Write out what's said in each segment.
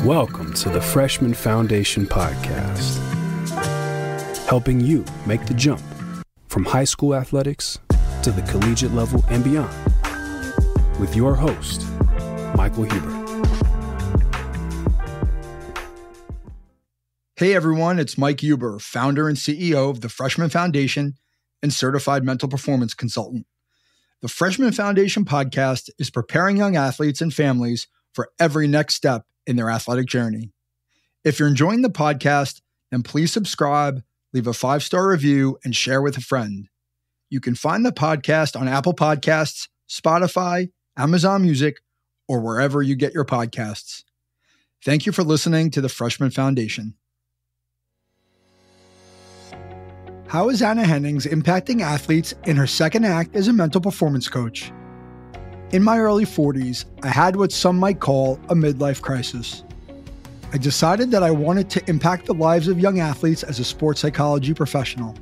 Welcome to the Freshman Foundation Podcast, helping you make the jump from high school athletics to the collegiate level and beyond, with your host, Michael Huber. Hey everyone, it's Mike Huber, founder and CEO of the Freshman Foundation and certified mental performance consultant. The Freshman Foundation Podcast is preparing young athletes and families for every next step in their athletic journey. If you're enjoying the podcast, then please subscribe, leave a 5-star review, and share with a friend. You can find the podcast on Apple Podcasts, Spotify, Amazon Music, or wherever you get your podcasts. Thank you for listening to the Freshman Foundation. How is Anna Hennings impacting athletes in her second act as a mental performance coach? In my early 40s, I had what some might call a midlife crisis. I decided that I wanted to impact the lives of young athletes as a sports psychology professional.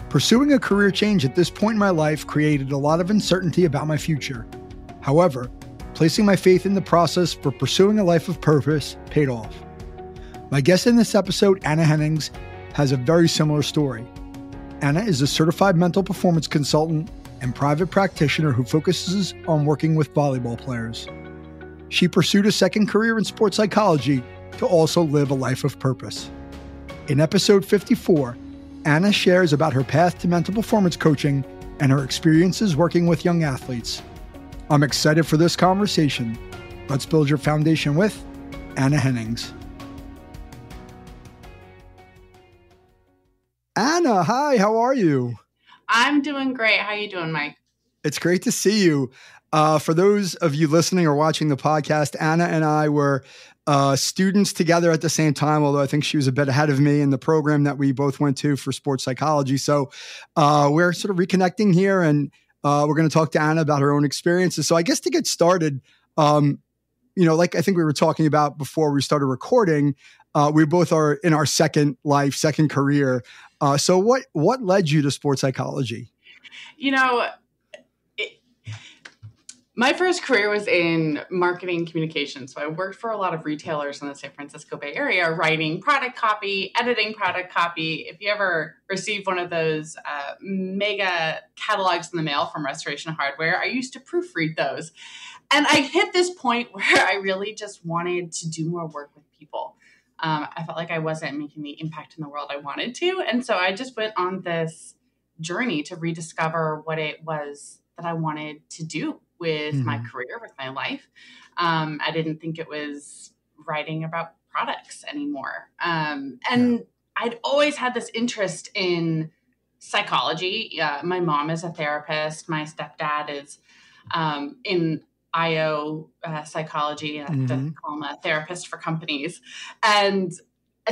Pursuing a career change at this point in my life created a lot of uncertainty about my future. However, placing my faith in the process for pursuing a life of purpose paid off. My guest in this episode, Anna Hennings, has a very similar story. Anna is a certified mental performance consultant and private practitioner who focuses on working with volleyball players. She pursued a second career in sports psychology to also live a life of purpose. In episode 54, Anna shares about her path to mental performance coaching and her experiences working with young athletes. I'm excited for this conversation. Let's build your foundation with Anna Hennings. Anna, hi, how are you? I'm doing great. How you doing, Mike? It's great to see you. For those of you listening or watching the podcast, Anna and I were students together at the same time, although I think she was a bit ahead of me in the program that we both went to for sports psychology. So we're sort of reconnecting here, and we're going to talk to Anna about her own experiences. So I guess to get started, like I think we were talking about before we started recording, we both are in our second life, second career. So what led you to sports psychology? My first career was in marketing communications. So I worked for a lot of retailers in the San Francisco Bay Area, writing product copy, editing product copy. If you ever received one of those mega catalogs in the mail from Restoration Hardware, I used to proofread those. And I hit this point where I really just wanted to do more work with people. I felt like I wasn't making the impact in the world I wanted to. And so I just went on this journey to rediscover what it was that I wanted to do with my career, with my life. I didn't think it was writing about products anymore. I'd always had this interest in psychology. My mom is a therapist. My stepdad is in IO psychology, to call him a therapist for companies. And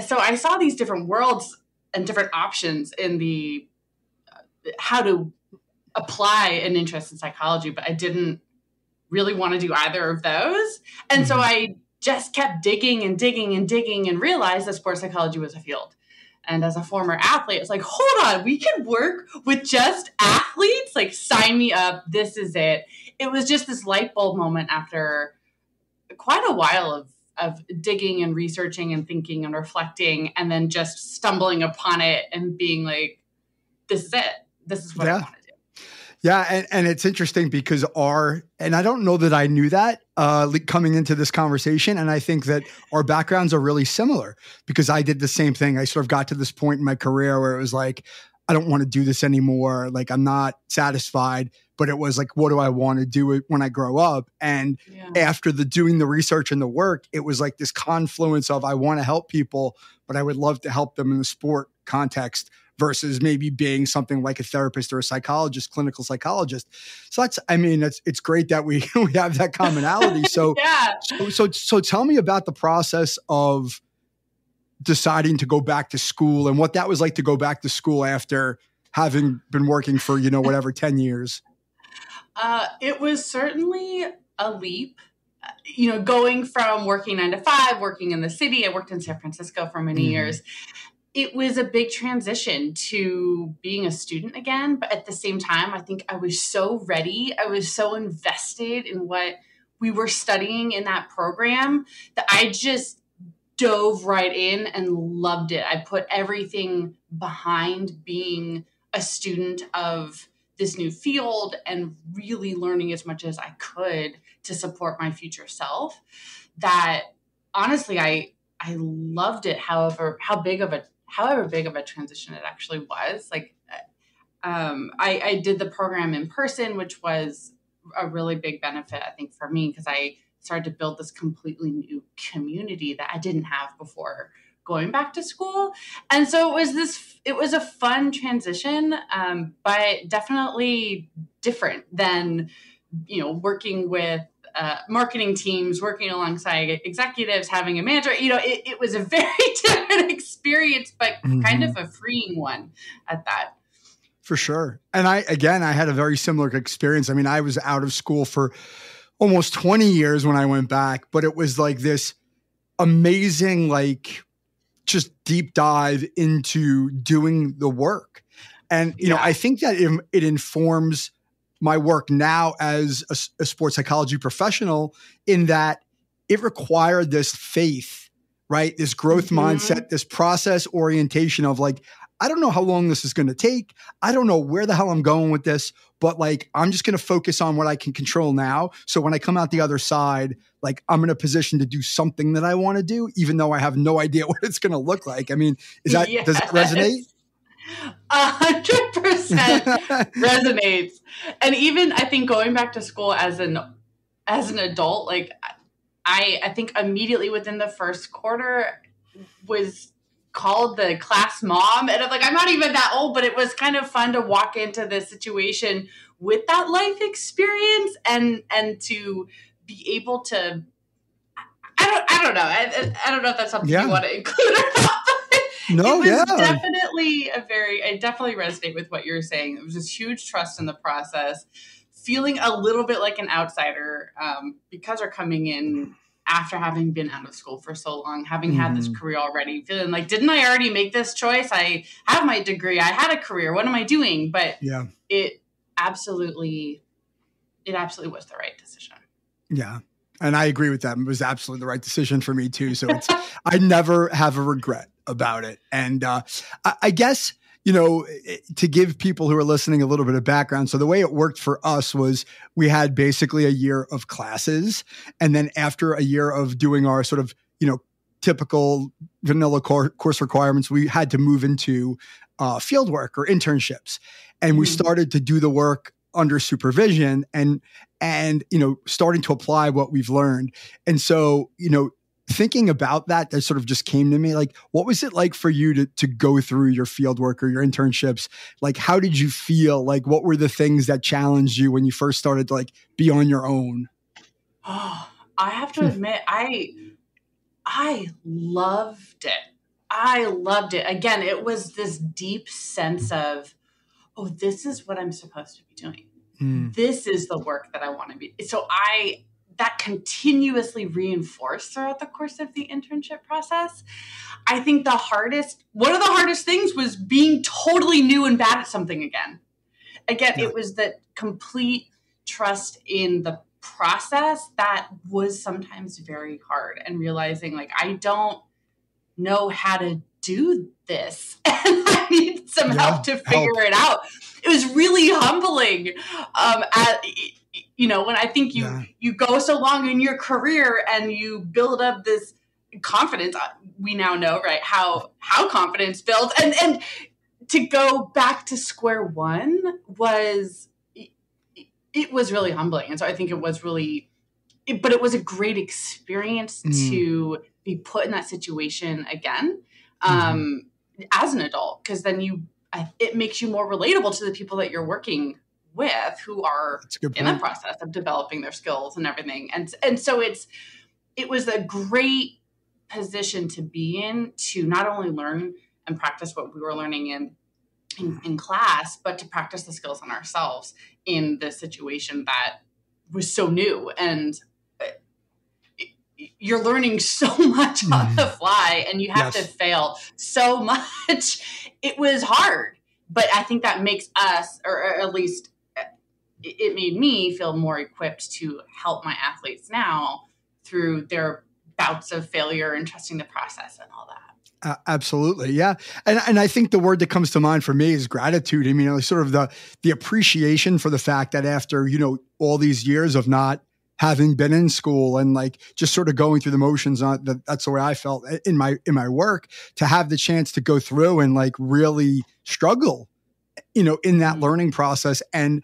so I saw these different worlds and different options in the how to apply an interest in psychology, but I didn't really want to do either of those. And so I just kept digging and digging and digging and realized that sports psychology was a field. And as a former athlete, it's like, hold on, we can work with just athletes? Like, sign me up. This is it. It was just this light bulb moment after quite a while of digging and researching and thinking and reflecting, and then just stumbling upon it and being like, this is it. This is what I want to do. Yeah. And it's interesting because and I don't know that I knew that coming into this conversation. And I think that our backgrounds are really similar because I did the same thing. I sort of got to this point in my career where it was like, I don't want to do this anymore. Like, I'm not satisfied, but it was like, what do I want to do when I grow up? And after doing the research and the work, it was like this confluence of, I want to help people, but I would love to help them in the sport context versus maybe being something like a therapist or a psychologist, clinical psychologist. So it's great that we have that commonality. So, so tell me about the process of deciding to go back to school and what that was like to go back to school after having been working for, 10 years. It was certainly a leap. Going from working 9 to 5, working in the city. I worked in San Francisco for many years. it was a big transition to being a student again. But at the same time, I think I was so ready. I was so invested in what we were studying in that program that I just dove right in and loved it. I put everything behind being a student of this new field and really learning as much as I could to support my future self. That honestly, I loved it. However big of a transition it actually was. Like, I did the program in person, which was a really big benefit, I think, for me, because I started to build this completely new community that I didn't have before going back to school. And so it was a fun transition, but definitely different than, working with marketing teams, working alongside executives, having a manager. It was a very different experience, but kind of a freeing one at that. For sure. And I had a very similar experience. I mean, I was out of school for almost 20 years when I went back, but it was like this amazing, like, just deep dive into doing the work. And, I think that it informs my work now as a sports psychology professional, in that it required this faith, right? This growth mindset, this process orientation of like, I don't know how long this is going to take. I don't know where the hell I'm going with this, but like, I'm just going to focus on what I can control now. So when I come out the other side, like, I'm in a position to do something that I want to do, even though I have no idea what it's going to look like. I mean, does that resonate? 100% resonates. And even I think going back to school as an adult, like, I think immediately within the first quarter was called the class mom. And I'm like, I'm not even that old, but it was kind of fun to walk into this situation with that life experience and to be able to, I don't know. I don't know if that's something you want to include or not. No, it was definitely I definitely resonate with what you're saying. It was this huge trust in the process, feeling a little bit like an outsider, because we're coming in after having been out of school for so long, having had this career already, feeling like, didn't I already make this choice? I have my degree. I had a career. What am I doing? But it absolutely was the right decision. Yeah. And I agree with that. It was absolutely the right decision for me too. So I never have a regret about it. And I guess, to give people who are listening a little bit of background. So the way it worked for us was we had basically a year of classes. And then after a year of doing our sort of, typical vanilla course requirements, we had to move into field work or internships. And we started to do the work under supervision and starting to apply what we've learned. And so, thinking about that sort of just came to me, like, what was it like for you to go through your field work or your internships? Like, how did you feel? Like, what were the things that challenged you when you first started to, like, be on your own? Oh, I have to admit, I loved it. I loved it. Again, it was this deep sense of, oh, this is what I'm supposed to be doing. This is the work that I want to be. So that continuously reinforced throughout the course of the internship process. I think one of the hardest things was being totally new and bad at something again. It was that complete trust in the process that was sometimes very hard, and realizing, like, I don't know how to do this and I need some help to figure it out. It was really humbling. When I think you go so long in your career and you build up this confidence, we now know, right, how confidence builds, and to go back to square one was really humbling. And so I think it was but it was a great experience to be put in that situation again, as an adult, because then it makes you more relatable to the people that you're working with, who are in the process of developing their skills and everything. And so it was a great position to be in, to not only learn and practice what we were learning in class, but to practice the skills on ourselves in this situation that was so new. And you're learning so much on the fly and you have to fail so much. It was hard, but I think that makes us, or at least it made me feel more equipped to help my athletes now through their bouts of failure and trusting the process and all that. Absolutely. Yeah. And I think the word that comes to mind for me is gratitude. I mean, sort of the appreciation for the fact that after, all these years of not having been in school and like just sort of going through the motions, that's the way I felt in my work, to have the chance to go through and like really struggle, in that learning process, and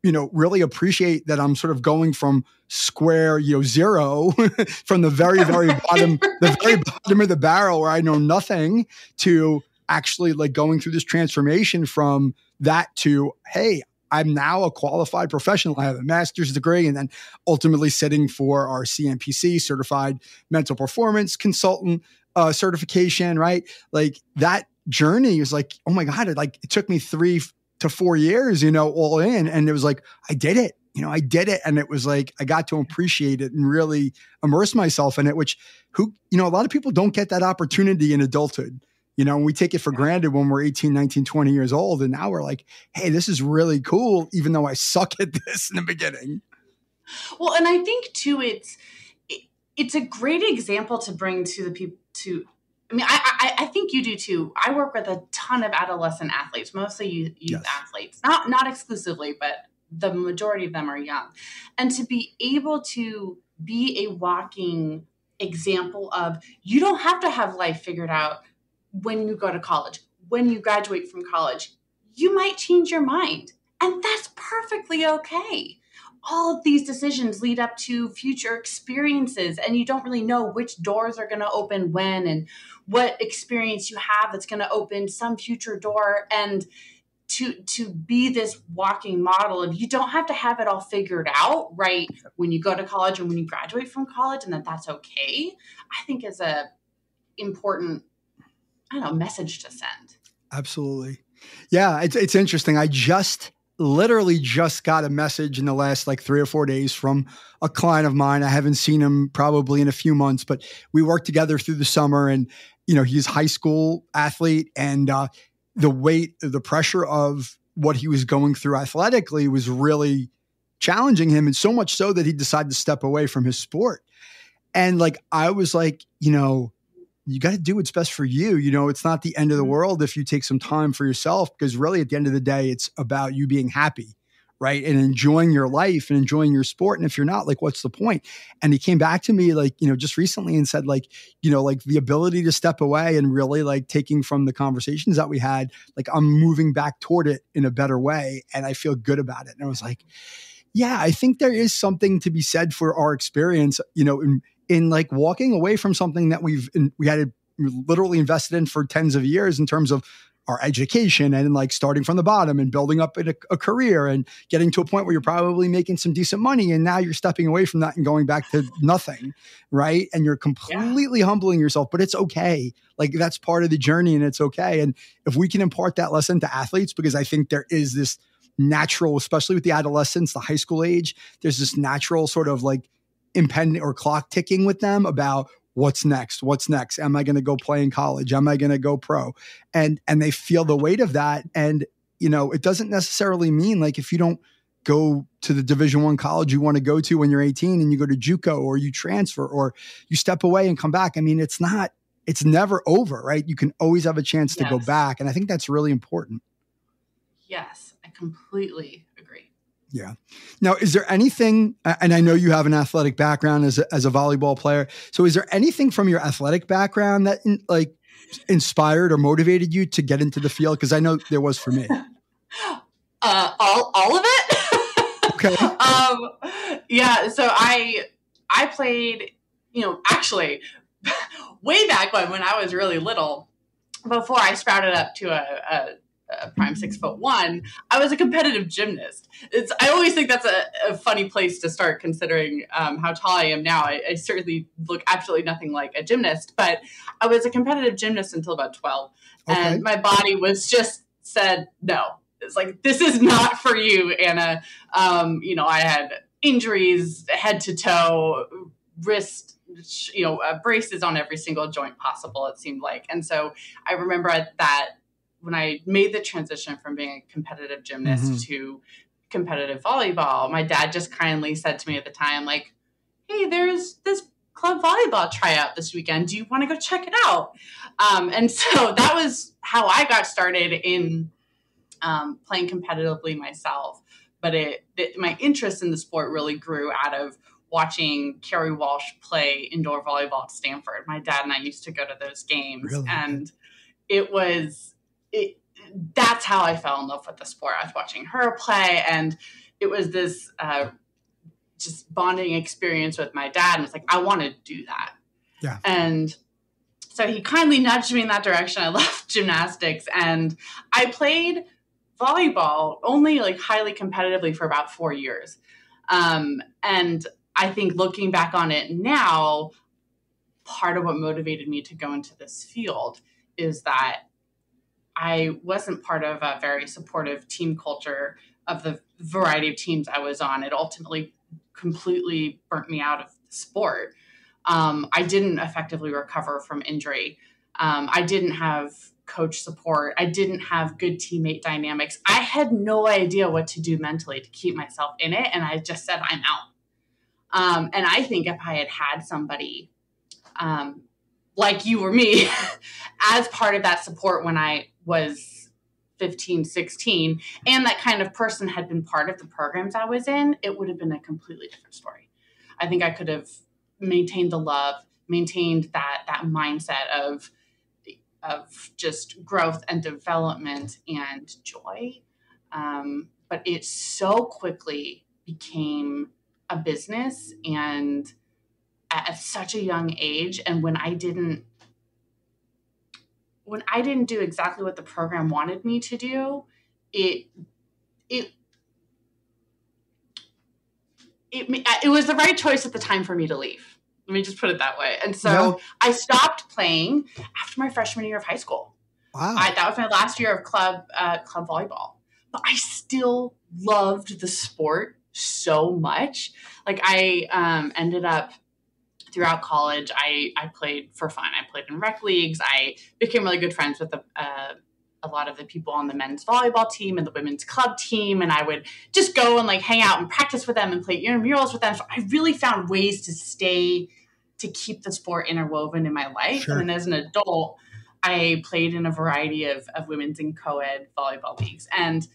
really appreciate that I'm sort of going from square, zero from the very, very bottom, the very bottom of the barrel where I know nothing, to actually like going through this transformation from that to, hey, I'm now a qualified professional. I have a master's degree, and then ultimately sitting for our CMPC, certified mental performance consultant certification, right? Like that journey is like, oh my God, it took me 3 to 4 years, all in. And it was like, I did it, I did it. And it was like, I got to appreciate it and really immerse myself in it, which a lot of people don't get that opportunity in adulthood. We take it for granted when we're 18, 19, 20 years old. And now we're like, hey, this is really cool, even though I suck at this in the beginning. Well, and I think too, it's a great example to bring to the people I think you do too. I work with a ton of adolescent athletes, mostly youth athletes, not exclusively, but the majority of them are young. And to be able to be a walking example of, you don't have to have life figured out when you go to college. When you graduate from college, you might change your mind, and that's perfectly okay. All of these decisions lead up to future experiences, and you don't really know which doors are going to open when and what experience you have that's going to open some future door. And to be this walking model of, you don't have to have it all figured out right when you go to college and when you graduate from college, and that's okay, I think is a important, message to send. Absolutely. Yeah. It's interesting. I literally just got a message in the last 3 or 4 days from a client of mine. I haven't seen him probably in a few months, but we worked together through the summer, and, he's a high school athlete, and the weight, the pressure of what he was going through athletically was really challenging him. And so much so that he decided to step away from his sport. And I was like, you got to do what's best for you. It's not the end of the world if you take some time for yourself, because really at the end of the day, it's about you being happy, right? And enjoying your life and enjoying your sport. And if you're not, what's the point? And he came back to me just recently and said the ability to step away and really taking from the conversations that we had, I'm moving back toward it in a better way. And I feel good about it. And I was like, yeah, I think there is something to be said for our experience, in walking away from something that we had literally invested in for tens of years in terms of our education, and starting from the bottom and building up a career and getting to a point where you're probably making some decent money. And now you're stepping away from that and going back to nothing. Right. And you're completely humbling yourself, but it's okay. That's part of the journey, and it's okay. And if we can impart that lesson to athletes, because I think there is this natural, especially with the adolescents, the high school age, there's this natural sort of impending or clock ticking with them about what's next. Am I going to go play in college? Am I going to go pro? And they feel the weight of that. And, it doesn't necessarily mean if you don't go to the Division I college you want to go to when you're 18 and you go to JUCO, or you transfer, or you step away and come back. I mean, it's never over, right? You can always have a chance to go back. And I think that's really important. Yes, I completely agree. Yeah. Now, is there anything, and I know you have an athletic background as a volleyball player, so is there anything from your athletic background that inspired or motivated you to get into the field? Because I know there was for me. All of it. Okay. Yeah. So I played, actually way back when I was really little, before I sprouted up to a prime 6'1", I was a competitive gymnast. I always think that's a funny place to start, considering how tall I am now. I certainly look absolutely nothing like a gymnast, but I was a competitive gymnast until about 12. Okay. And my body was just said, no, it's this is not for you, Anna. I had injuries head to toe, wrist, braces on every single joint possible, it seemed like. And so I remember that when I made the transition from being a competitive gymnast to competitive volleyball, my dad just kindly said to me at the time, like, hey, there's this club volleyball tryout this weekend. Do you want to go check it out? And so that was how I got started in playing competitively myself. But my interest in the sport really grew out of watching Carrie Walsh play indoor volleyball at Stanford. My dad and I used to go to those games. Really? And that's how I fell in love with the sport. I was watching her play, and it was this just bonding experience with my dad. And it's like, I want to do that. Yeah. And so he kindly nudged me in that direction. I left gymnastics, and I played volleyball only like highly competitively for about 4 years. And I think looking back on it now, part of what motivated me to go into this field is that I wasn't part of a very supportive team culture of the variety of teams I was on. It ultimately completely burnt me out of the sport. I didn't effectively recover from injury. I didn't have coach support. I didn't have good teammate dynamics. I had no idea what to do mentally to keep myself in it. And I just said, I'm out. And I think if I had had somebody like you or me as part of that support when I was 15, 16, and that kind of person had been part of the programs I was in, it would have been a completely different story. I think I could have maintained the love, maintained that mindset of just growth and development and joy. But it so quickly became a business, and at such a young age. And when I didn't do exactly what the program wanted me to do, it was the right choice at the time for me to leave. Let me just put it that way. And so I stopped playing after my freshman year of high school. Wow. That was my last year of club volleyball. But I still loved the sport so much. Like I ended up throughout college, I played for fun. I played in rec leagues. I became really good friends with a lot of the people on the men's volleyball team and the women's club team. And I would just go and like hang out and practice with them and play intramurals with them. So I really found ways to keep the sport interwoven in my life. Sure. And then as an adult, I played in a variety of women's and co-ed volleyball leagues. And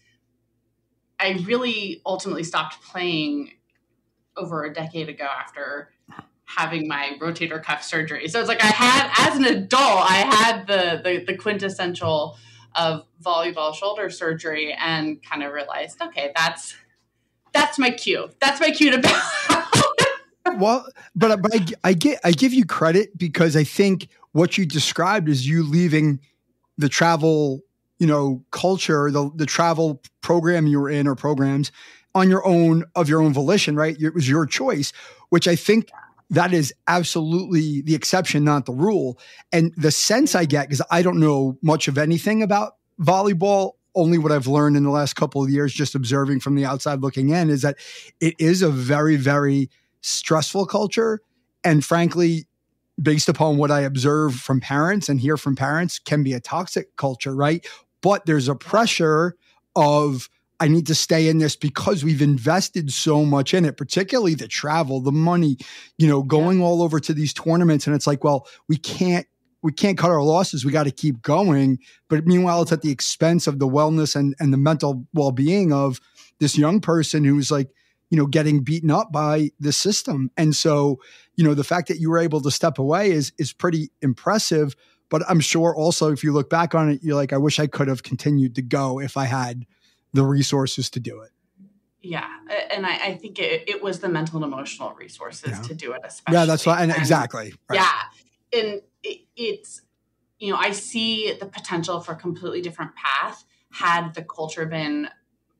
I really ultimately stopped playing over a decade ago after having my rotator cuff surgery. So it's like as an adult, I had the quintessential of volleyball shoulder surgery and kind of realized, okay, that's my cue. That's my cue to bail. Well, but I give you credit, because I think what you described is you leaving the travel, culture, the travel program you were in, or programs, on your own volition, right? It was your choice, which I think that is absolutely the exception, not the rule. And the sense I get, because I don't know much of anything about volleyball, only what I've learned in the last couple of years, just observing from the outside looking in, is that it is a very, very stressful culture. And frankly, based upon what I observe from parents and hear from parents, can be a toxic culture, right? But there's a pressure of, I need to stay in this because we've invested so much in it, particularly the travel, the money, going all over to these tournaments. And it's like, well, we can't cut our losses. We got to keep going. But meanwhile, it's at the expense of the wellness and the mental well-being of this young person who's like, getting beaten up by the system. And so, the fact that you were able to step away is pretty impressive. But I'm sure also, if you look back on it, you're like, I wish I could have continued to go if I had the resources to do it. Yeah. And I think it was the mental and emotional resources to do it, especially. Yeah, that's right. And exactly. Right. Yeah. And it's, I see the potential for a completely different path had the culture been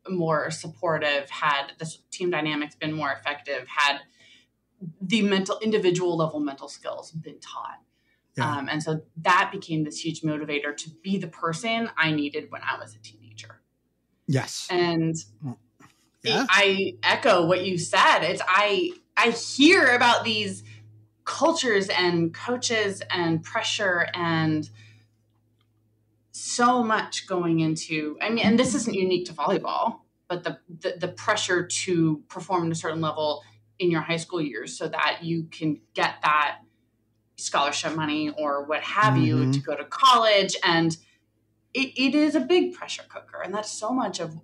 more supportive, had the team dynamics been more effective, had the individual level mental skills been taught. Yeah. And so that became this huge motivator to be the person I needed when I was a teenager. Yes. And I echo what you said. I hear about these cultures and coaches and pressure and so much going into, I mean, and this isn't unique to volleyball, but the pressure to perform at a certain level in your high school years so that you can get that scholarship money or what have you to go to college. And it is a big pressure cooker. And that's so much of,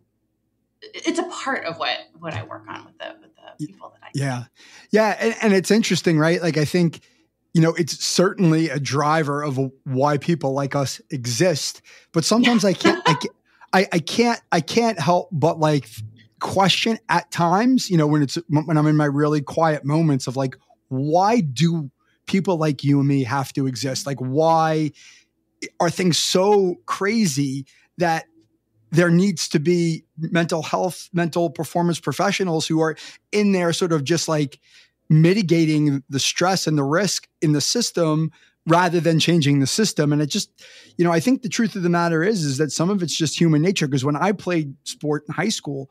it's a part of what I work on with the people that I Yeah. Yeah. And it's interesting, right? Like, I think, it's certainly a driver of why people like us exist, but sometimes I can't help but like question at times, when I'm in my really quiet moments of like, why do people like you and me have to exist? Like, why are things so crazy that there needs to be mental health, mental performance professionals who are in there sort of just like mitigating the stress and the risk in the system rather than changing the system. And it just, I think the truth of the matter is that some of it's just human nature. Because when I played sport in high school,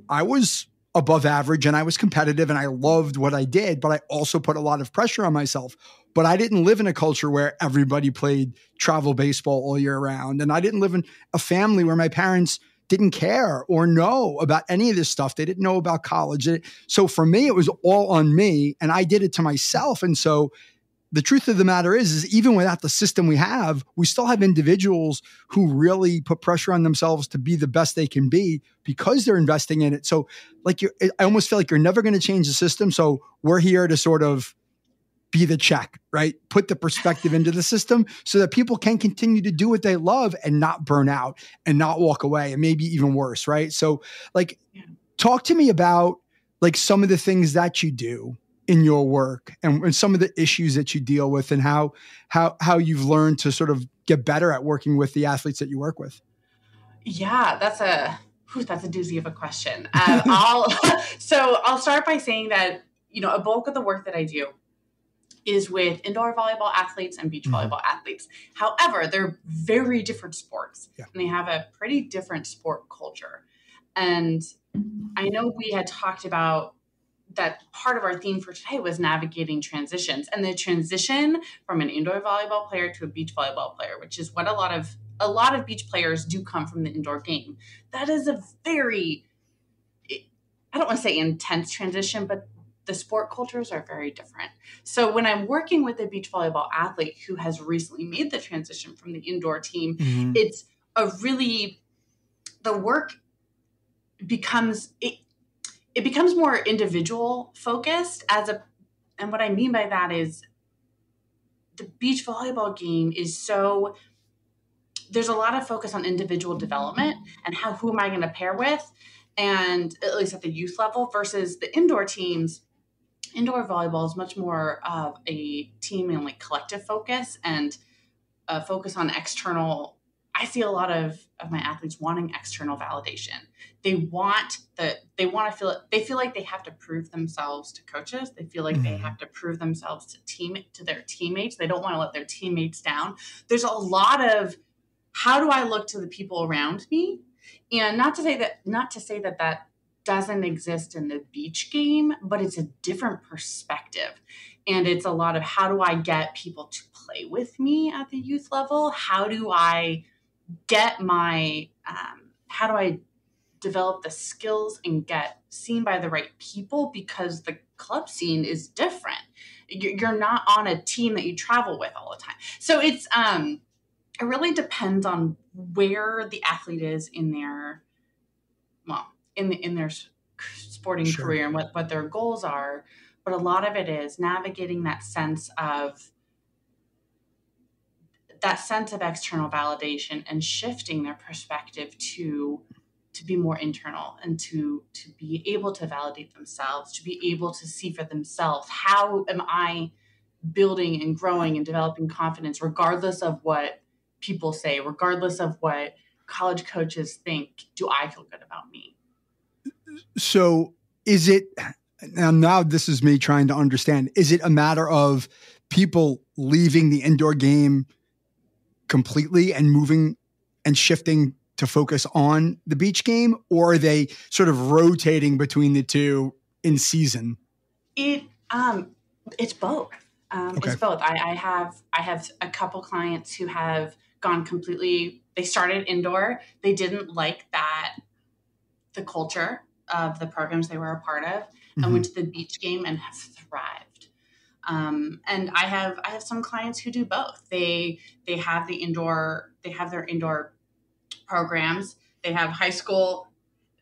I was above average and I was competitive and I loved what I did, but I also put a lot of pressure on myself. But I didn't live in a culture where everybody played travel baseball all year round. And I didn't live in a family where my parents didn't care or know about any of this stuff. They didn't know about college. So for me, it was all on me and I did it to myself. And so the truth of the matter is even without the system we have, we still have individuals who really put pressure on themselves to be the best they can be because they're investing in it. So like I almost feel like you're never going to change the system. So we're here to sort of be the check, right? Put the perspective into the system so that people can continue to do what they love and not burn out and not walk away and maybe even worse, right? So like, talk to me about like some of the things that you do in your work and some of the issues that you deal with and how you've learned to sort of get better at working with the athletes that you work with. Yeah, that's a doozy of a question. I'll start by saying that, a bulk of the work that I do is with indoor volleyball athletes and beach volleyball athletes. However, they're very different sports and they have a pretty different sport culture. And I know we had talked about that part of our theme for today was navigating transitions and the transition from an indoor volleyball player to a beach volleyball player, which is what a lot of beach players do come from the indoor game. That is a very, I don't want to say intense transition, but the sport cultures are very different. So when I'm working with a beach volleyball athlete who has recently made the transition from the indoor team, it's the work becomes, it becomes more individual focused and what I mean by that is the beach volleyball game is there's a lot of focus on individual development and who am I going to pair with, and at least at the youth level versus the indoor teams. Indoor volleyball is much more of a team and like collective focus and focus on external. I see a lot of my athletes wanting external validation. They feel like they have to prove themselves to coaches. They feel like they have to prove themselves to their teammates. They don't want to let their teammates down. There's a lot of, how do I look to the people around me? And not to say that doesn't exist in the beach game, but it's a different perspective. And it's a lot of, how do I get people to play with me at the youth level? How do I get how do I develop the skills and get seen by the right people? Because the club scene is different. You're not on a team that you travel with all the time. So it's, it really depends on where the athlete is in their, in their sporting career and what their goals are. But a lot of it is navigating that sense of external validation and shifting their perspective to be more internal and to be able to validate themselves, to be able to see for themselves, how am I building and growing and developing confidence, regardless of what people say, regardless of what college coaches think, do I feel good about me? So is it, now this is me trying to understand, is it a matter of people leaving the indoor game completely and moving and shifting to focus on the beach game, or are they sort of rotating between the two in season? It's both. It's both. I have a couple clients who have gone completely, they started indoor. They didn't like the culture of the programs they were a part of, and went to the beach game and have thrived. And I have some clients who do both. They have their indoor programs. They have high school,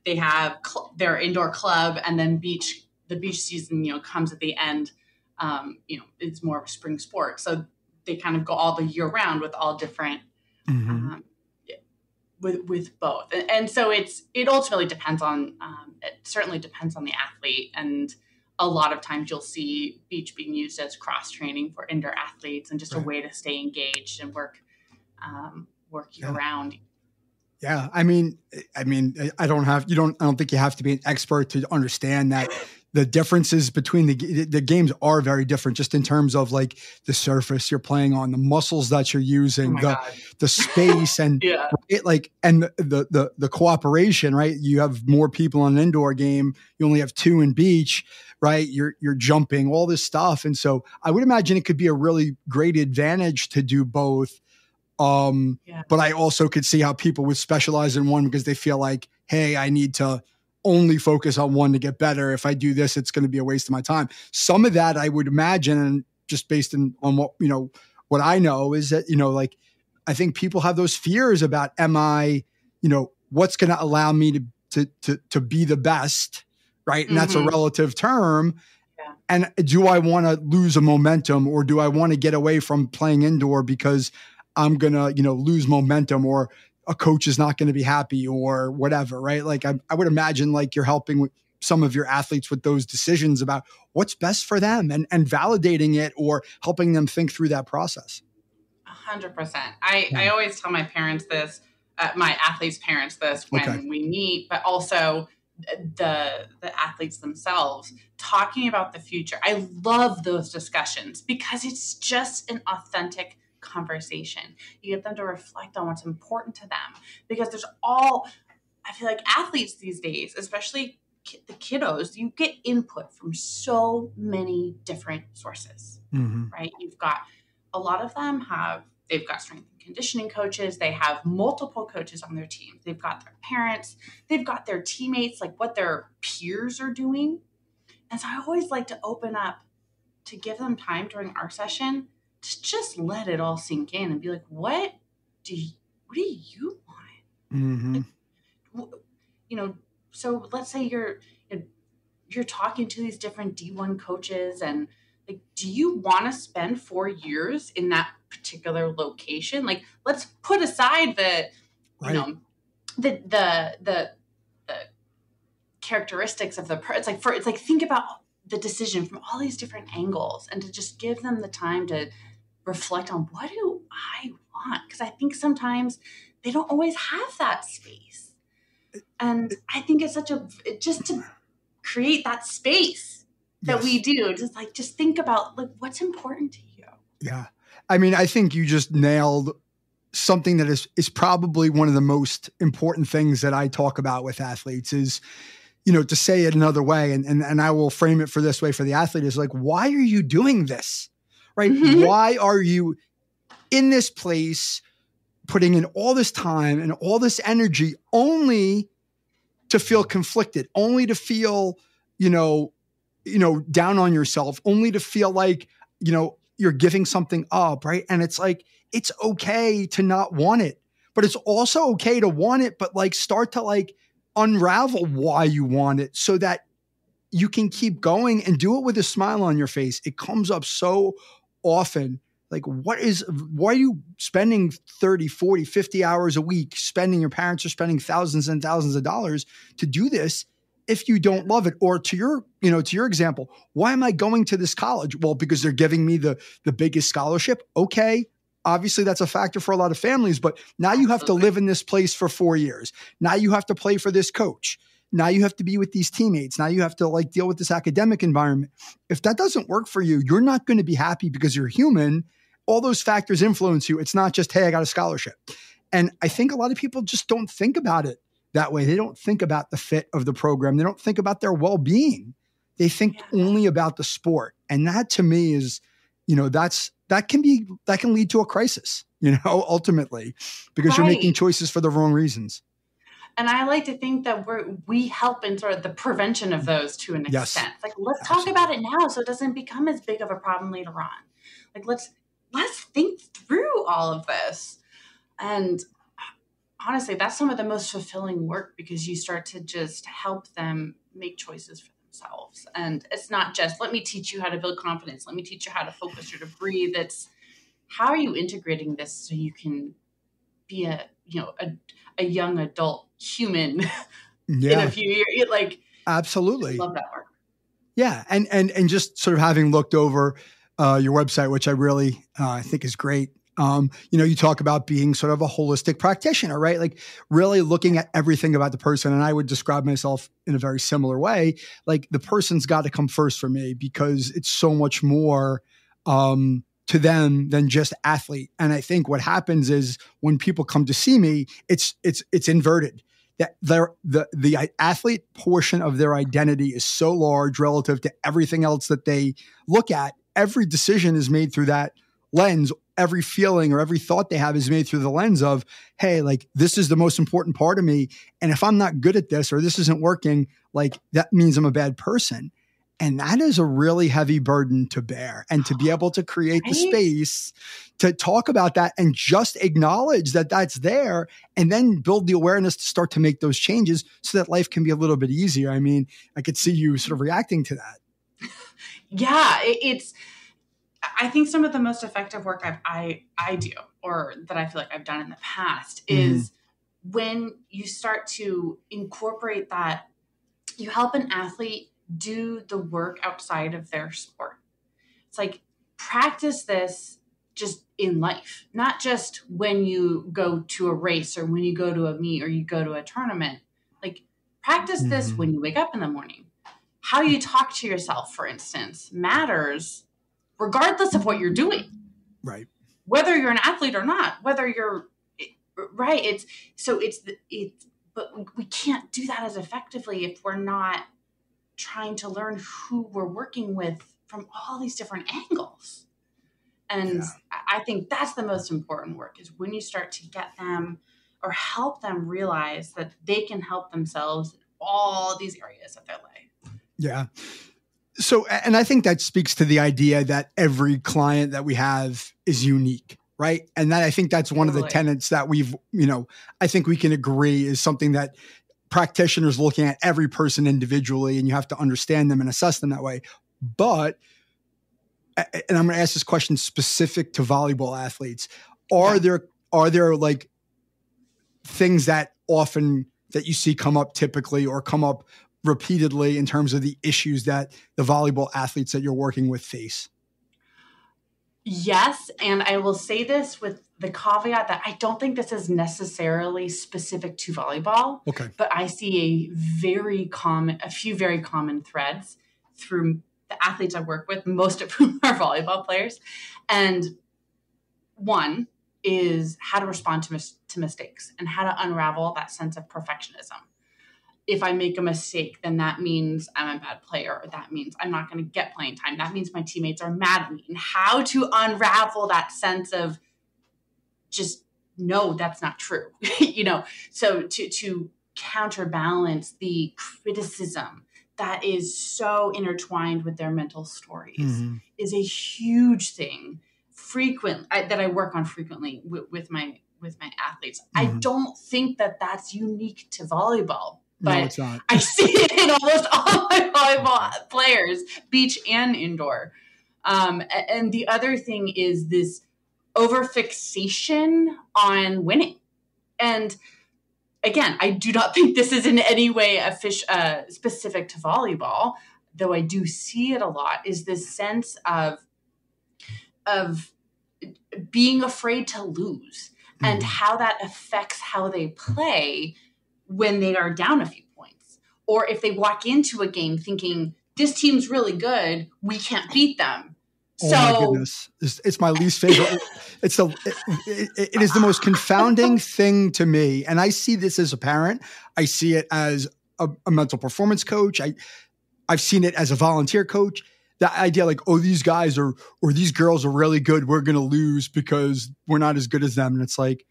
they have their indoor club, and then the beach season, comes at the end. It's more of a spring sport. So they kind of go all the year round with all different, with both. And so it ultimately depends on, it certainly depends on the athlete. And a lot of times you'll see beach being used as cross training for indoor athletes and just a way to stay engaged and work year round. Yeah. I don't think you have to be an expert to understand that the differences between the games are very different, just in terms of like the surface you're playing on, the muscles that you're using, the space, and the cooperation, right? You have more people in an indoor game. You only have 2 in beach, right? You're jumping, all this stuff. And so I would imagine it could be a really great advantage to do both. But I also could see how people would specialize in one because they feel like, hey, I need to only focus on one to get better. If I do this, it's going to be a waste of my time. Some of that I would imagine, and just based on what I know, is that, like, I think people have those fears about, what's going to allow me to be the best, right? And that's a relative term. Yeah. And do I want to lose a momentum, or do I want to get away from playing indoor because I'm going to, lose momentum, or a coach is not going to be happy, or whatever, right? Like I would imagine like you're helping with some of your athletes with those decisions about what's best for them, and validating it, or helping them think through that process. 100%. I always tell my parents this, my athletes' parents this when we meet, but also the athletes themselves, talking about the future. I love those discussions because it's just an authentic conversation. You get them to reflect on what's important to them, because I feel like athletes these days, especially the kiddos, you get input from so many different sources, right? You've got a lot of them they've got strength and conditioning coaches. They have multiple coaches on their team. They've got their parents, they've got their teammates, like what their peers are doing. And so I always like to open up to give them time during our session to just let it all sink in and be like, what do you want? Like, so let's say you're talking to these different D1 coaches, and like, do you want to spend 4 years in that particular location? Like, let's put aside the characteristics of it's like think about the decision from all these different angles, and to just give them the time to reflect on, what do I want? Because I think sometimes they don't always have that space. And I think it's just to create that space that we do, just think about like what's important to you. Yeah. I mean, I think you just nailed something that is probably one of the most important things that I talk about with athletes is, to say it another way. And I will frame it for this way for the athlete is like, why are you doing this? Right? Why are you in this place, putting in all this time and all this energy only to feel conflicted, only to feel, down on yourself, only to feel like, you're giving something up, right? And it's like, it's okay to not want it, but it's also okay to want it, but like start to like unravel why you want it so that you can keep going and do it with a smile on your face. It comes up so often. Like, why are you spending 30, 40, 50 hours a week your parents are spending thousands and thousands of dollars to do this if you don't love it? Or to your example, why am I going to this college? Well, because they're giving me the biggest scholarship. Okay. Obviously that's a factor for a lot of families, but now you have to live in this place for 4 years. Now you have to play for this coach. Now you have to be with these teammates. Now you have to like deal with this academic environment. If that doesn't work for you, you're not going to be happy because you're human. All those factors influence you. It's not just, hey, I got a scholarship. And I think a lot of people just don't think about it that way. They don't think about the fit of the program. They don't think about their well-being. They think only about the sport. And that to me is that can lead to a crisis, ultimately, because you're making choices for the wrong reasons. And I like to think that we help in sort of the prevention of those to an extent. Like, let's talk about it now so it doesn't become as big of a problem later on. Like, let's think through all of this. And honestly, that's some of the most fulfilling work, because you start to just help them make choices for themselves. And it's not just, let me teach you how to build confidence. Let me teach you how to focus or to breathe. It's, how are you integrating this so you can be a young adult human in a few years? Like, absolutely. I love that work. Yeah. And just sort of having looked over your website, which I really think is great. You talk about being sort of a holistic practitioner, right? Like really looking at everything about the person. And I would describe myself in a very similar way. Like the person's got to come first for me, because it's so much more to them than just athlete. And I think what happens is when people come to see me, it's inverted. That the athlete portion of their identity is so large relative to everything else that they look at. Every decision is made through that lens. Every feeling or every thought they have is made through the lens of, hey, like this is the most important part of me. And if I'm not good at this, or this isn't working, like that means I'm a bad person. And that is a really heavy burden to bear, and to be able to create the space to talk about that and just acknowledge that that's there, and then build the awareness to start to make those changes so that life can be a little bit easier. I mean, I could see you sort of reacting to that. Yeah, I think some of the most effective work I do, or that I feel like I've done in the past, is when you start to incorporate that, you help an athlete do the work outside of their sport. It's like, practice this just in life, not just when you go to a race or when you go to a meet or you go to a tournament. Like, practice this when you wake up in the morning. How you talk to yourself, for instance, matters regardless of what you're doing. Right. Whether you're an athlete or not, whether you're right. But we can't do that as effectively if we're not trying to learn who we're working with from all these different angles. And I think that's the most important work, is when you start to get them or help them realize that they can help themselves in all these areas of their life. Yeah. So, and I think that speaks to the idea that every client that we have is unique, right? And that, I think that's one of the tenets that I think we can agree is something that practitioners looking at every person individually, and you have to understand them and assess them that way. But, and I'm going to ask this question specific to volleyball athletes. Are there like things that you see come up typically, or come up repeatedly in terms of the issues that the volleyball athletes that you're working with face? Yes. And I will say this with the caveat that I don't think this is necessarily specific to volleyball. Okay. But I see a few very common threads through the athletes I work with, most of whom are volleyball players. And one is how to respond to mistakes, and how to unravel that sense of perfectionism. If I make a mistake, then that means I'm a bad player, or that means I'm not going to get playing time. That means my teammates are mad at me. And how to unravel that sense of just, no, that's not true. So to counterbalance the criticism that is so intertwined with their mental stories is a huge thing that I work on frequently with my athletes. I don't think that that's unique to volleyball. But no, it's not. I see it in almost all my volleyball players, beach and indoor. And the other thing is this overfixation on winning. And again, I do not think this is in any way specific to volleyball, though I do see it a lot, is this sense of being afraid to lose and how that affects how they play when they are down a few points, or if they walk into a game thinking this team's really good, we can't beat them. Oh my goodness. It's my least favorite. It is the most confounding thing to me. And I see this as a parent. I see it as a mental performance coach. I've seen it as a volunteer coach. that idea like, oh, these guys or these girls are really good. We're going to lose because we're not as good as them. And it's like,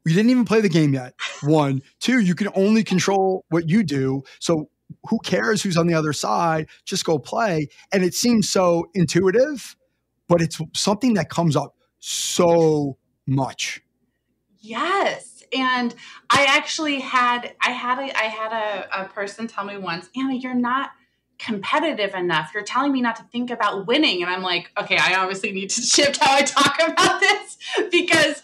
we didn't even play the game yet. 1, 2, you can only control what you do. So who cares who's on the other side? Just go play. And it seems so intuitive, but it's something that comes up so much. Yes. And I actually had a person tell me once, Anna, you're not competitive enough. You're telling me not to think about winning. And I'm like, okay, I obviously need to shift how I talk about this because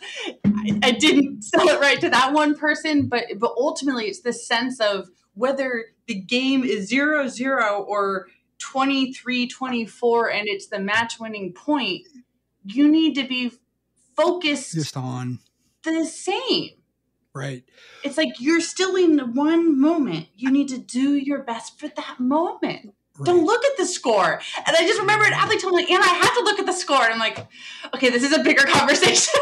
I didn't sell it right to that one person. But ultimately it's this sense of whether the game is 0-0 or 23-24 and it's the match winning point, you need to be focused just on the same. Right. It's like you're still in one moment. You need to do your best for that moment. Right. Don't look at the score. And I just remember an athlete told me, Anna, I have to look at the score. And I'm like, okay, this is a bigger conversation.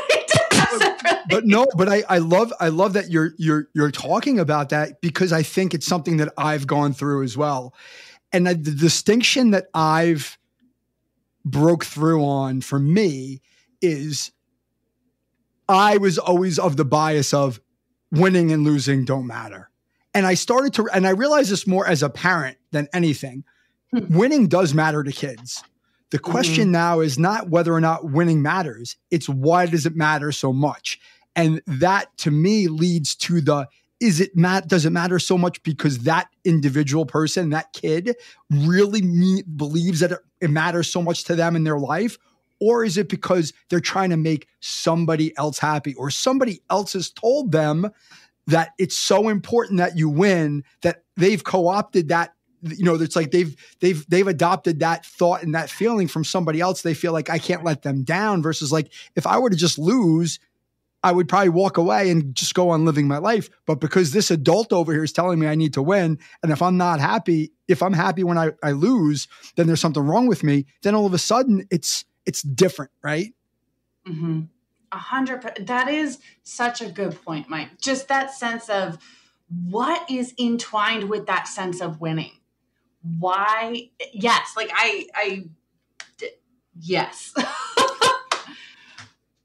But I love that you're talking about that because I think it's something that I've gone through as well. And the distinction that I've broke through on for me is I was always of the bias of winning and losing don't matter. And I realized this more as a parent than anything. Winning does matter to kids. The question now is not whether or not winning matters. It's why does it matter so much? And that to me leads to does it matter so much because that individual person, that kid really believes that it matters so much to them in their life? Or is it because they're trying to make somebody else happy or somebody else has told them that it's so important that you win that they've co-opted that, it's like they've adopted that thought and that feeling from somebody else. They feel like I can't let them down versus like, if I were to just lose, I would probably walk away and just go on living my life. But because this adult over here is telling me I need to win, and if I'm happy when I lose, then there's something wrong with me. Then all of a sudden it's different, right? 100%. That is such a good point, Mike. Just that sense of what is entwined with that sense of winning. Why? Yes. Like yes.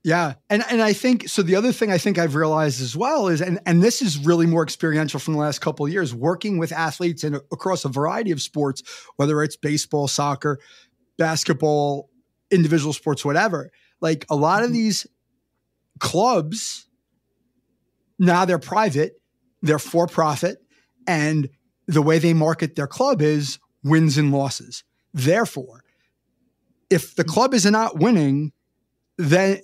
Yeah. And I think, so the other thing I think I've realized as well is, and this is really more experiential from the last couple of years, working with athletes and across a variety of sports, whether it's baseball, soccer, basketball, individual sports, whatever. Like a lot of these clubs, now they're private, they're for profit, and the way they market their club is wins and losses. Therefore, if the club is not winning, then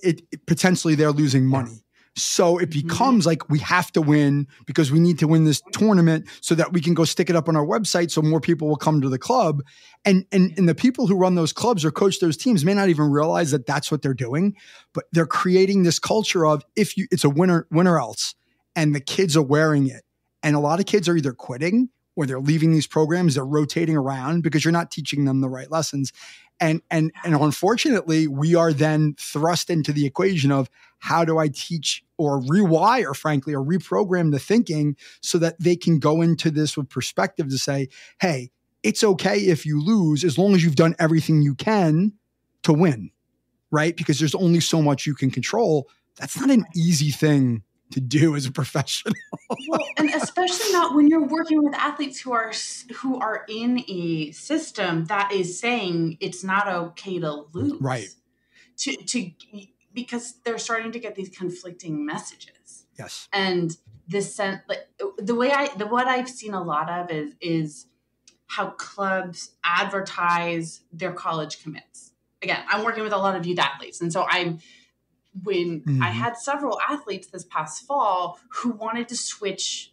potentially they're losing money. So it becomes like we have to win because we need to win this tournament so that we can go stick it up on our website so more people will come to the club. And the people who run those clubs or coach those teams may not even realize that that's what they're doing, but they're creating this culture of it's a winner else, and the kids are wearing it. And a lot of kids are either quitting or they're leaving these programs. They're rotating around because you're not teaching them the right lessons. And unfortunately, we are then thrust into the equation of how do I teach or rewire, frankly, or reprogram the thinking so that they can go into this with perspective to say, hey, it's okay if you lose as long as you've done everything you can to win, right? Because there's only so much you can control. That's not an easy thing to do as a professional. Well, and especially not when you're working with athletes who are in a system that is saying it's not okay to lose. Right. Because they're starting to get these conflicting messages. Yes. And this sense, like what I've seen a lot of is how clubs advertise their college commits. Again, I'm working with a lot of youth athletes. And so I had several athletes this past fall who wanted to switch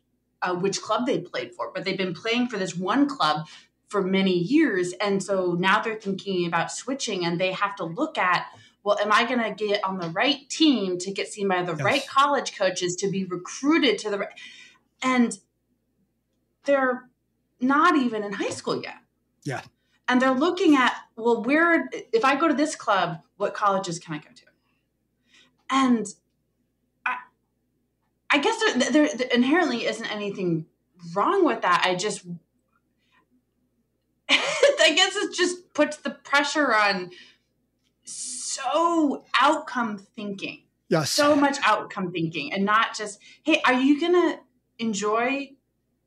which club they played for, but they've been playing for this one club for many years. And so now they're thinking about switching, and they have to look at, well, am I going to get on the right team to get seen by the right college coaches to be recruited to the right? And they're not even in high school yet. Yeah. And they're looking at, well, if I go to this club, what colleges can I go to? And I guess there inherently isn't anything wrong with that. I I guess it just puts the pressure on so outcome thinking. Yes. So much outcome thinking, and not just, hey, are you going to enjoy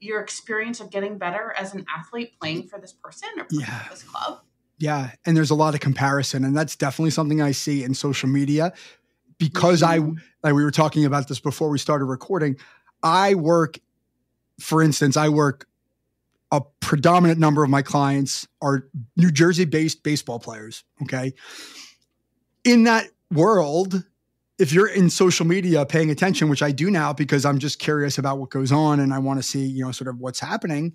your experience of getting better as an athlete playing for this person or playing for this club? Yeah. And there's a lot of comparison, and that's definitely something I see in social media because like we were talking about this before we started recording. For instance, a predominant number of my clients are New Jersey-based baseball players. Okay. In that world, if you're in social media paying attention, which I do now because I'm just curious about what goes on and I want to see, sort of what's happening,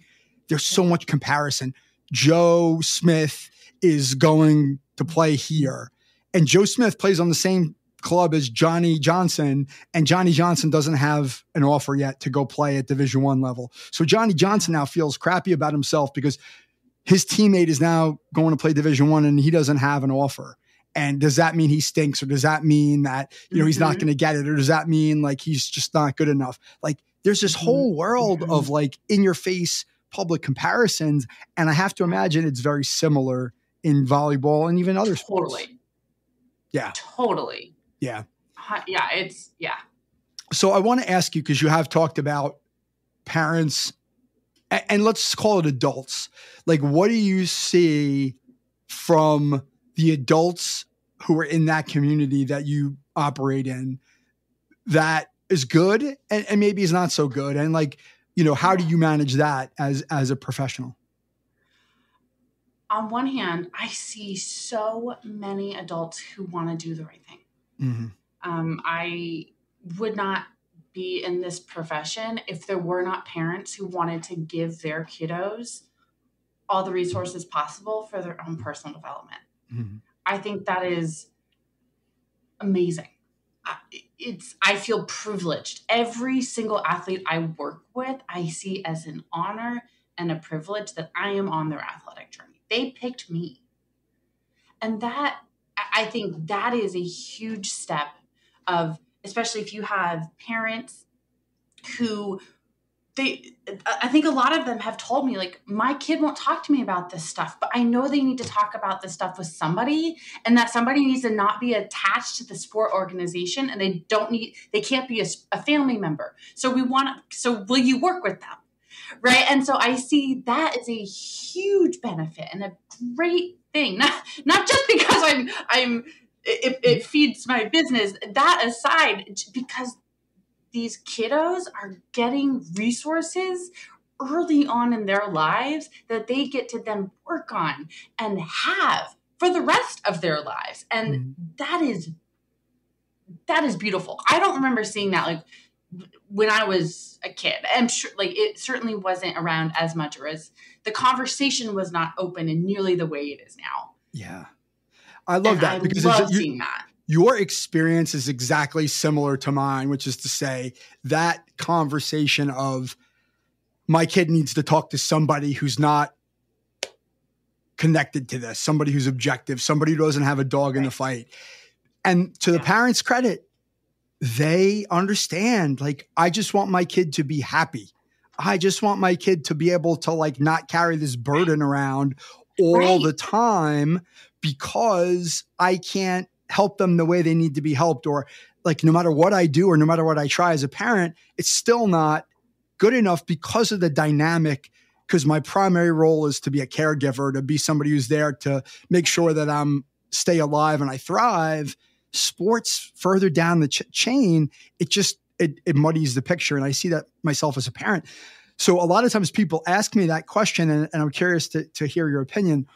there's so much comparison. Joe Smith is going to play here, and Joe Smith plays on the same club as Johnny Johnson, and Johnny Johnson doesn't have an offer yet to go play at Division I level. So Johnny Johnson now feels crappy about himself because his teammate is now going to play Division I and he doesn't have an offer. And does that mean he stinks, or does that mean that, he's not going to get it? Or does that mean like he's just not good enough? Like there's this whole world of like in your face public comparisons. And I have to imagine it's very similar in volleyball and even other sports. Totally. Yeah. Totally. Yeah. Yeah. So I want to ask you, because you have talked about parents and let's call it adults. Like, what do you see from the adults who are in that community that you operate in that is good and maybe is not so good? And like, how do you manage that as a professional? On one hand, I see so many adults who want to do the right thing. Mm-hmm. I would not be in this profession if there were not parents who wanted to give their kiddos all the resources possible for their own personal development. Mm-hmm. I think that is amazing. I feel privileged. Every single athlete I work with, I see as an honor and a privilege that I am on their athletic journey. They picked me. And that, I think that is a huge step of, especially if you have parents who I think a lot of them have told me, like, my kid won't talk to me about this stuff, but I know they need to talk about this stuff with somebody, and that somebody needs to not be attached to the sport organization, and they can't be a family member. So will you work with them? Right. And so I see that as a huge benefit and a great thing, not just because it feeds my business. That aside, because these kiddos are getting resources early on in their lives that they get to then work on and have for the rest of their lives. And that is beautiful. I don't remember seeing that like when I was a kid. I'm sure like it certainly wasn't around as much, or as the conversation was not open in nearly the way it is now. Yeah. I love that because I love seeing that. Your experience is exactly similar to mine, which is to say that conversation of my kid needs to talk to somebody who's not connected to this, somebody who's objective, somebody who doesn't have a dog in the fight. And to the parents' credit, they understand, like, I just want my kid to be happy. I just want my kid to be able to like not carry this burden around all the time because I can't help them the way they need to be helped, or like no matter what I do or no matter what I try as a parent, it's still not good enough because of the dynamic, because my primary role is to be a caregiver, to be somebody who's there to make sure that I'm stay alive and I thrive. Sports further down the chain, it muddies the picture. And I see that myself as a parent. So a lot of times people ask me that question, and I'm curious to hear your opinion.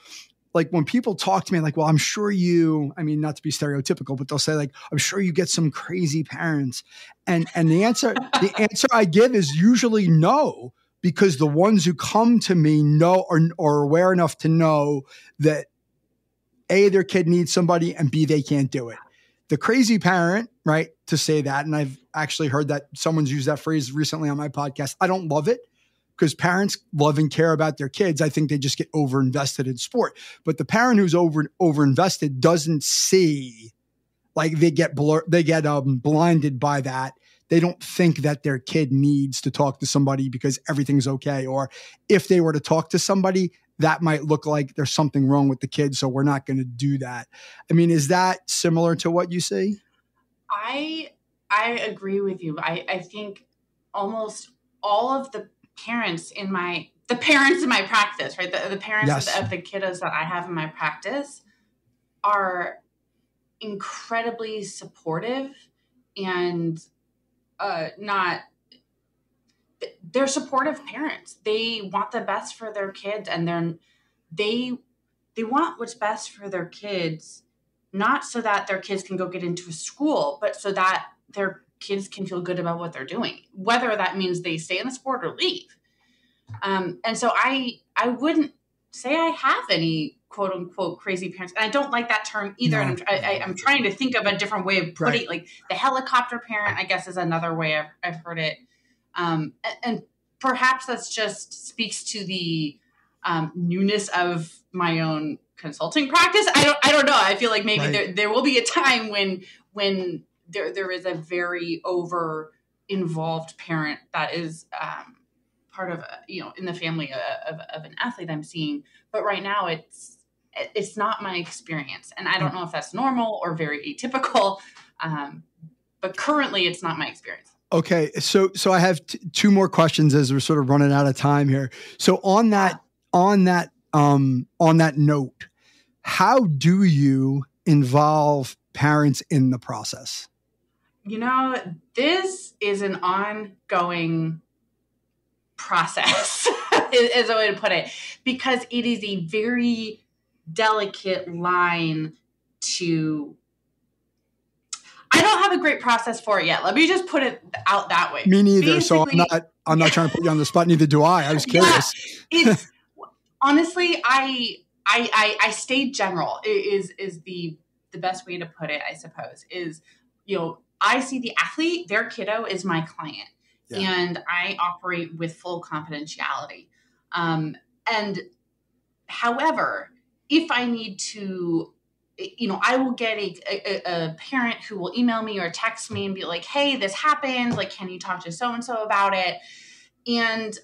Like when people talk to me, like, well, I'm sure not to be stereotypical, but they'll say like, I'm sure you get some crazy parents. And the answer I give is usually no, because the ones who come to me know or are aware enough to know that A, their kid needs somebody, and B, they can't do it. The crazy parent, right, to say that, and I've actually heard that someone's used that phrase recently on my podcast. I don't love it, because parents love and care about their kids. I think they just get overinvested in sport. But the parent who's overinvested doesn't see, like they get blinded by that they don't think that their kid needs to talk to somebody because everything's okay. Or if they were to talk to somebody, that might look like there's something wrong with the kid, so we're not going to do that. I mean, is that similar to what you see? I agree with you. I think almost all of the parents in my practice, right? The parents of the kiddos that I have in my practice are incredibly supportive and they're supportive parents. They want the best for their kids, and they want what's best for their kids, not so that their kids can go get into a school, but so that their kids can feel good about what they're doing, whether that means they stay in the sport or leave. And so I wouldn't say I have any quote unquote crazy parents. And I don't like that term either. No. And I'm trying to think of a different way of putting it. Like the helicopter parent, I guess, is another way I've heard it. And perhaps that's just speaks to the newness of my own consulting practice. I don't know. I feel like maybe there will be a time when there is a very over involved parent that is part of in the family of an athlete I'm seeing. But right now it's not my experience, and I don't know if that's normal or very atypical. But currently, it's not my experience. Okay, so I have two more questions as we're sort of running out of time here. So on that note, how do you involve parents in the process? This is an ongoing process, is a way to put it, because it is a very delicate line to. I don't have a great process for it yet. Let me just put it out that way. Me neither. Basically, so I'm not trying to put you on the spot. Neither do I. I was curious. It's honestly, I stay general is the best way to put it, I suppose, is, I see the athlete, their kiddo is my client, and I operate with full confidentiality. And however, if I need to, I will get a parent who will email me or text me and be like, hey, this happened. Like, can you talk to so-and-so about it? And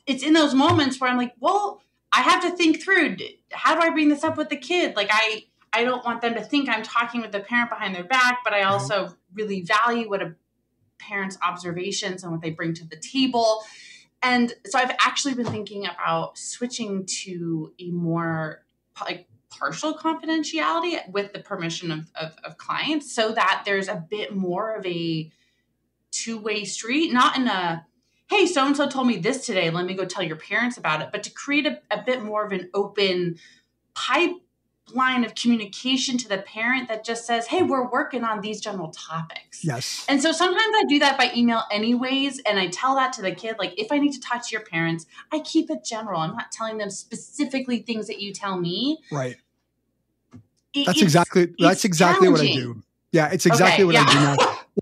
it's in those moments where I'm like, well, I have to think through, how do I bring this up with the kid? Like, I don't want them to think I'm talking with the parent behind their back, but I also really value what a parent's observations and what they bring to the table. And so I've actually been thinking about switching to a more partial confidentiality with the permission of clients, so that there's a bit more of a two-way street, not in a, hey, so-and-so told me this today, let me go tell your parents about it, but to create a bit more of an open pipeline of communication to the parent that just says, hey, we're working on these general topics. Yes. And so sometimes I do that by email anyways, and I tell that to the kid, like, if I need to talk to your parents, I keep it general. I'm not telling them specifically things that you tell me. Right. That's exactly what I do. Yeah, it's exactly what I do now.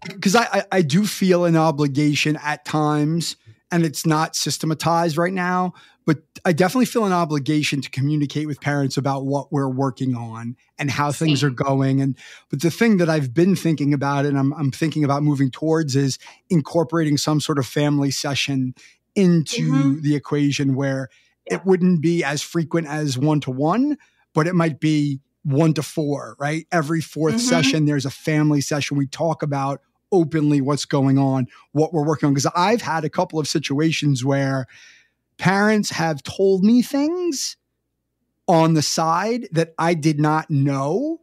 Because I do feel an obligation at times, and it's not systematized right now, but I definitely feel an obligation to communicate with parents about what we're working on and how things are going. But the thing that I've been thinking about, and I'm thinking about moving towards, is incorporating some sort of family session into the equation where it wouldn't be as frequent as 1-to-1, but it might be 1-to-4, right? Every fourth session, there's a family session. We talk about openly what's going on, what we're working on. Because I've had a couple of situations where parents have told me things on the side that I did not know,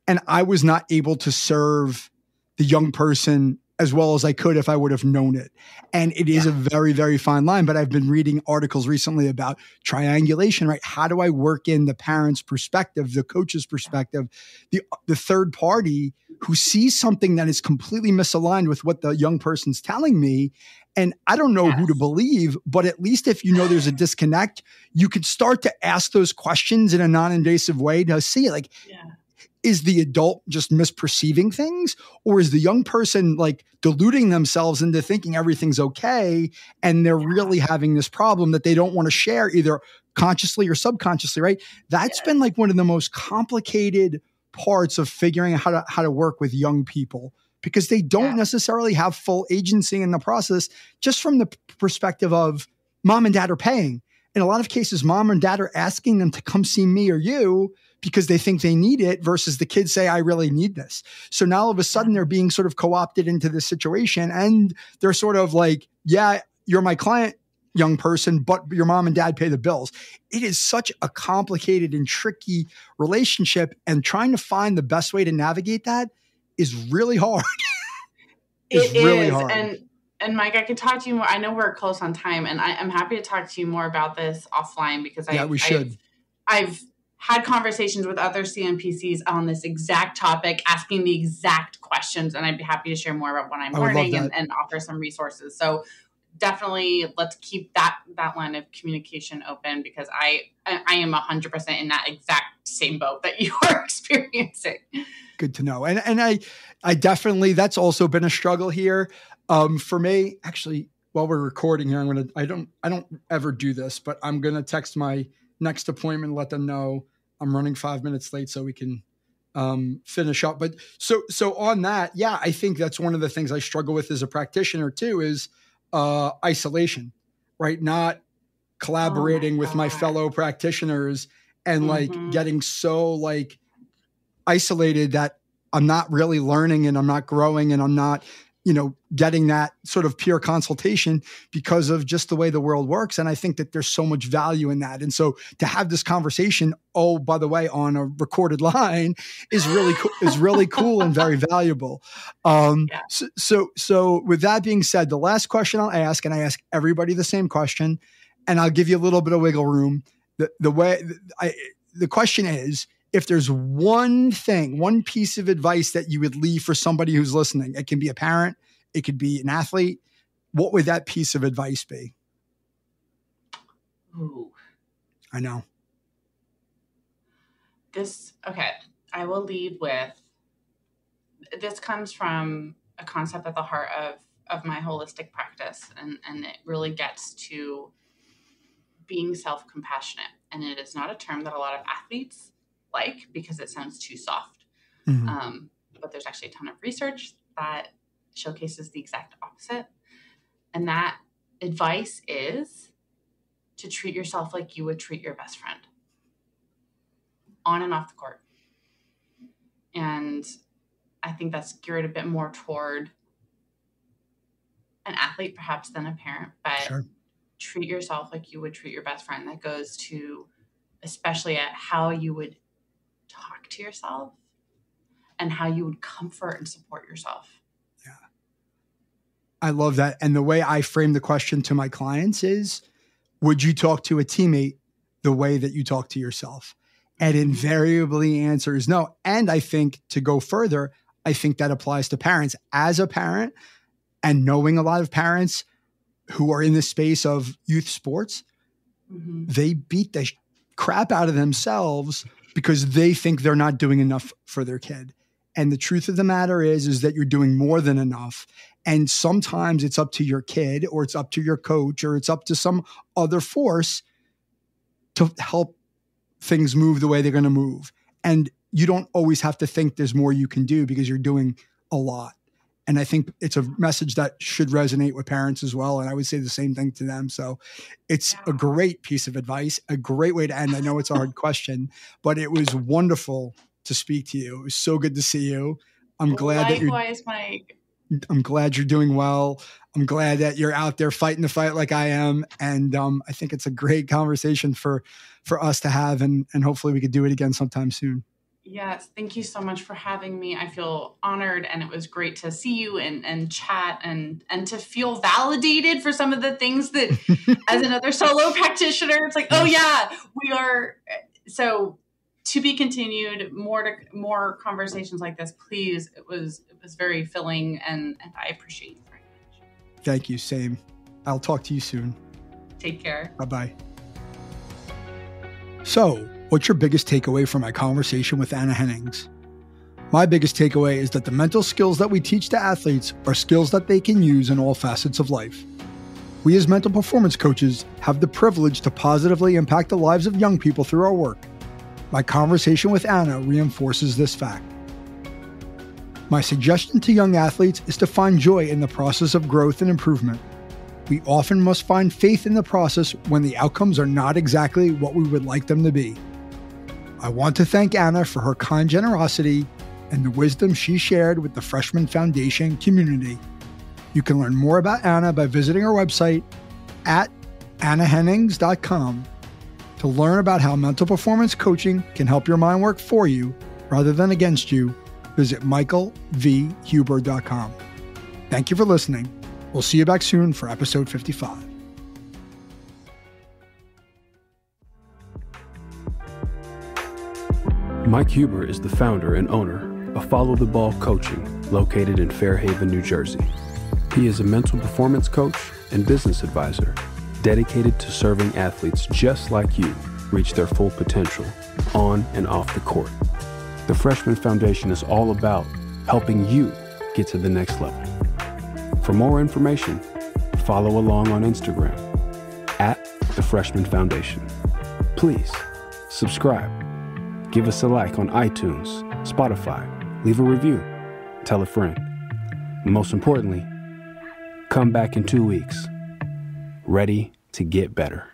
and I was not able to serve the young person as well as I could if I would have known it. And it is a very, very fine line. But I've been reading articles recently about triangulation, right? How do I work in the parent's perspective, the coach's perspective, the third party who sees something that is completely misaligned with what the young person's telling me? And I don't know who to believe, but at least if you know there's a disconnect, you can start to ask those questions in a non-invasive way to see, like, is the adult just misperceiving things, or is the young person like deluding themselves into thinking everything's okay, and they're really having this problem that they don't want to share either consciously or subconsciously, right? That's been like one of the most complicated parts of figuring out how to work with young people. because they don't necessarily have full agency in the process, just from the perspective of mom and dad are paying. In a lot of cases, mom and dad are asking them to come see me or you because they think they need it, versus the kids say, I really need this. So now all of a sudden they're being sort of co-opted into this situation, and they're sort of like, yeah, you're my client, young person, but your mom and dad pay the bills. It is such a complicated and tricky relationship, and trying to find the best way to navigate that is really hard. It really is. Hard. And Mike, I could talk to you more. I know we're close on time, and I'm happy to talk to you more about this offline, because I've had conversations with other CNPCs on this exact topic, asking the exact questions, and I'd be happy to share more about what I'm learning and offer some resources. So definitely let's keep that line of communication open, because I am 100% in that exact same boat that you are experiencing. Good to know. And I definitely, that's also been a struggle here. For me, actually, while we're recording here, I don't ever do this, but I'm going to text my next appointment and let them know I'm running 5 minutes late so we can finish up. But so on that, yeah, I think that's one of the things I struggle with as a practitioner too, is isolation, right? Not collaborating with my fellow practitioners, and like getting so like isolated that I'm not really learning, and I'm not growing, and I'm not, getting that sort of peer consultation because of just the way the world works. And I think that there's so much value in that. And so to have this conversation, oh, by the way, on a recorded line is really cool and very valuable. So with that being said, the last question I'll ask, and I ask everybody the same question, and I'll give you a little bit of wiggle room. The question is, if there's one piece of advice that you would leave for somebody who's listening, it can be a parent, it could be an athlete, what would that piece of advice be? Ooh. I know. I will lead with, this comes from a concept at the heart of my holistic practice, and it really gets to being self-compassionate. And it is not a term that a lot of athletes like, because it sounds too soft. But there's actually a ton of research that showcases the exact opposite. And that advice is to treat yourself like you would treat your best friend, on and off the court. And I think that's geared a bit more toward an athlete perhaps than a parent, but treat yourself like you would treat your best friend. That goes to especially at how you would talk to yourself and how you would comfort and support yourself. Yeah. I love that. And the way I frame the question to my clients is, would you talk to a teammate the way that you talk to yourself? And invariably the answer is no. And I think, to go further, I think that applies to parents. As a parent, and knowing a lot of parents who are in the space of youth sports, they beat the crap out of themselves because they think they're not doing enough for their kid. And the truth of the matter is that you're doing more than enough. And sometimes it's up to your kid, or it's up to your coach, or it's up to some other force to help things move the way they're going to move. And you don't always have to think there's more you can do, because you're doing a lot. And I think it's a message that should resonate with parents as well. And I would say the same thing to them. So it's a great piece of advice, a great way to end. I know it's a hard question, but it was wonderful to speak to you. It was so good to see you. I'm glad Likewise, Mike. I'm glad you're doing well. I'm glad that you're out there fighting the fight like I am. And I think it's a great conversation for us to have. And hopefully we could do it again sometime soon. Yes. Thank you so much for having me. I feel honored, and it was great to see you and chat and to feel validated for some of the things that as another solo practitioner, it's like, oh yeah, we are. So to be continued, more conversations like this, please. It was very filling, and I appreciate you very much. Thank you. Same. I'll talk to you soon. Take care. Bye-bye. So, what's your biggest takeaway from my conversation with Anna Hennings? My biggest takeaway is that the mental skills that we teach to athletes are skills that they can use in all facets of life. We as mental performance coaches have the privilege to positively impact the lives of young people through our work. My conversation with Anna reinforces this fact. My suggestion to young athletes is to find joy in the process of growth and improvement. We often must find faith in the process when the outcomes are not exactly what we would like them to be. I want to thank Anna for her kind generosity and the wisdom she shared with the Freshman Foundation community. You can learn more about Anna by visiting her website at annahennings.com. To learn about how mental performance coaching can help your mind work for you rather than against you, visit michaelvhuber.com. Thank you for listening. We'll see you back soon for episode 55. Mike Huber is the founder and owner of Follow the Ball Coaching, located in Fairhaven, New Jersey. He is a mental performance coach and business advisor dedicated to serving athletes just like you reach their full potential on and off the court. The Freshman Foundation is all about helping you get to the next level. For more information, follow along on Instagram at the Freshman Foundation. Please subscribe, give us a like on iTunes, Spotify, leave a review, tell a friend. And most importantly, come back in 2 weeks, ready to get better.